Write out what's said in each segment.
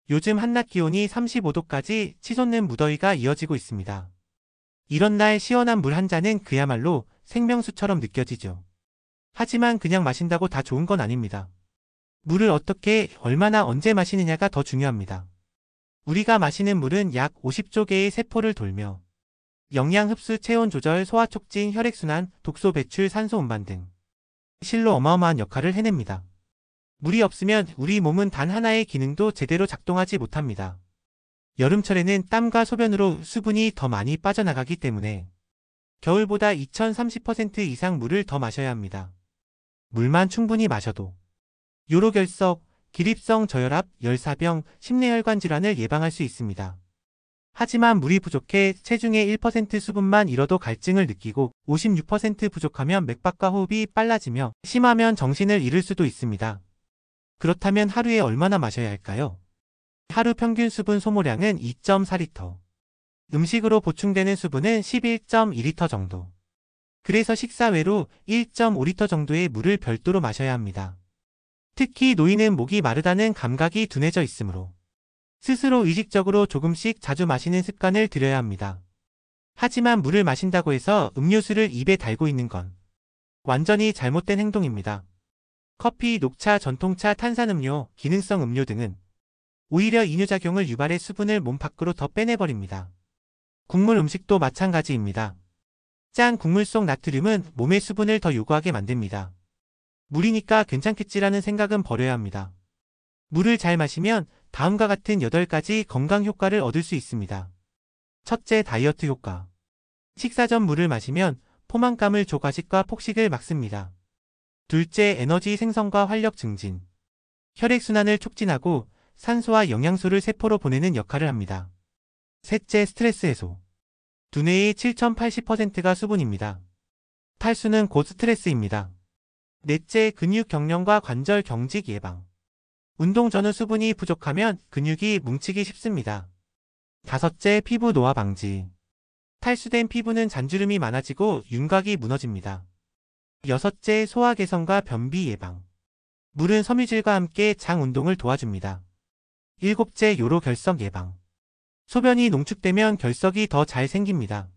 요즘 한낮 기온이 35도까지 치솟는 무더위가 이어지고 있습니다. 이런 날 시원한 물 한 잔은 그야말로 생명수처럼 느껴지죠. 하지만 그냥 마신다고 다 좋은 건 아닙니다. 물을 어떻게, 얼마나, 언제 마시느냐가 더 중요합니다. 우리가 마시는 물은 약 50조 개의 세포를 돌며 영양 흡수, 체온 조절, 소화 촉진, 혈액순환, 독소 배출, 산소 운반 등 실로 어마어마한 역할을 해냅니다. 물이 없으면 우리 몸은 단 하나의 기능도 제대로 작동하지 못합니다. 여름철에는 땀과 소변으로 수분이 더 많이 빠져나가기 때문에 겨울보다 2030% 이상 물을 더 마셔야 합니다. 물만 충분히 마셔도 요로결석, 기립성 저혈압, 열사병, 심내혈관 질환을 예방할 수 있습니다. 하지만 물이 부족해 체중의 1% 수분만 잃어도 갈증을 느끼고 56% 부족하면 맥박과 호흡이 빨라지며 심하면 정신을 잃을 수도 있습니다. 그렇다면 하루에 얼마나 마셔야 할까요? 하루 평균 수분 소모량은 2.4리터. 음식으로 보충되는 수분은 11.2리터 정도. 그래서 식사 외로 1.5리터 정도의 물을 별도로 마셔야 합니다. 특히 노인은 목이 마르다는 감각이 둔해져 있으므로 스스로 의식적으로 조금씩 자주 마시는 습관을 들여야 합니다. 하지만 물을 마신다고 해서 음료수를 입에 달고 있는 건 완전히 잘못된 행동입니다. 커피, 녹차, 전통차, 탄산음료, 기능성 음료 등은 오히려 이뇨작용을 유발해 수분을 몸 밖으로 더 빼내버립니다. 국물 음식도 마찬가지입니다. 짠 국물 속 나트륨은 몸의 수분을 더 요구하게 만듭니다. 물이니까 괜찮겠지라는 생각은 버려야 합니다. 물을 잘 마시면 다음과 같은 8가지 건강 효과를 얻을 수 있습니다. 첫째, 다이어트 효과. 식사 전 물을 마시면 포만감을 줘 과식과 폭식을 막습니다. 둘째, 에너지 생성과 활력 증진. 혈액순환을 촉진하고 산소와 영양소를 세포로 보내는 역할을 합니다. 셋째, 스트레스 해소. 두뇌의 7080%가 수분입니다. 탈수는 곧 스트레스입니다. 넷째, 근육 경련과 관절 경직 예방. 운동 전후 수분이 부족하면 근육이 뭉치기 쉽습니다. 다섯째, 피부 노화 방지. 탈수된 피부는 잔주름이 많아지고 윤곽이 무너집니다. 여섯째, 소화 개선과 변비 예방. 물은 섬유질과 함께 장 운동을 도와줍니다. 일곱째, 요로결석 예방. 소변이 농축되면 결석이 더 잘 생깁니다.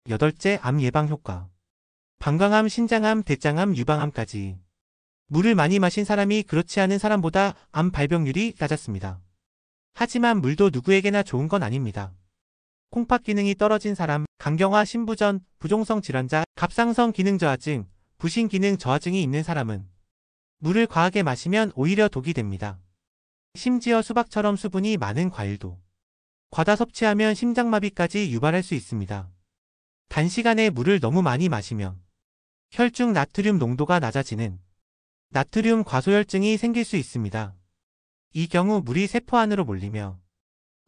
여덟째, 암 예방 효과. 방광암, 신장암, 대장암, 유방암까지. 물을 많이 마신 사람이 그렇지 않은 사람보다 암 발병률이 낮았습니다. 하지만 물도 누구에게나 좋은 건 아닙니다. 콩팥 기능이 떨어진 사람, 간경화, 신부전, 부종성 질환자, 갑상선 기능 저하증, 부신 기능 저하증이 있는 사람은 물을 과하게 마시면 오히려 독이 됩니다. 심지어 수박처럼 수분이 많은 과일도 과다 섭취하면 심장마비까지 유발할 수 있습니다. 단시간에 물을 너무 많이 마시면 혈중 나트륨 농도가 낮아지는 나트륨 과소혈증이 생길 수 있습니다. 이 경우 물이 세포 안으로 몰리며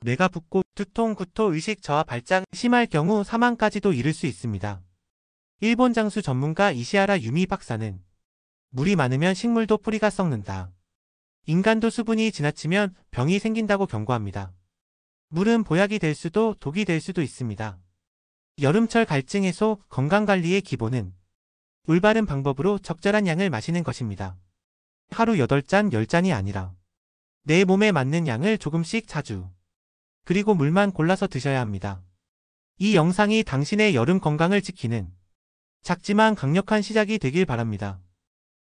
뇌가 붓고 두통, 구토, 의식 저하 발작, 심할 경우 사망까지도 이를 수 있습니다. 일본 장수 전문가 이시하라 유미 박사는 물이 많으면 식물도 뿌리가 썩는다. 인간도 수분이 지나치면 병이 생긴다고 경고합니다. 물은 보약이 될 수도 독이 될 수도 있습니다. 여름철 갈증 해소, 건강관리의 기본은 올바른 방법으로 적절한 양을 마시는 것입니다. 하루 8잔, 10잔이 아니라 내 몸에 맞는 양을 조금씩 자주, 그리고 물만 골라서 드셔야 합니다. 이 영상이 당신의 여름 건강을 지키는 작지만 강력한 시작이 되길 바랍니다.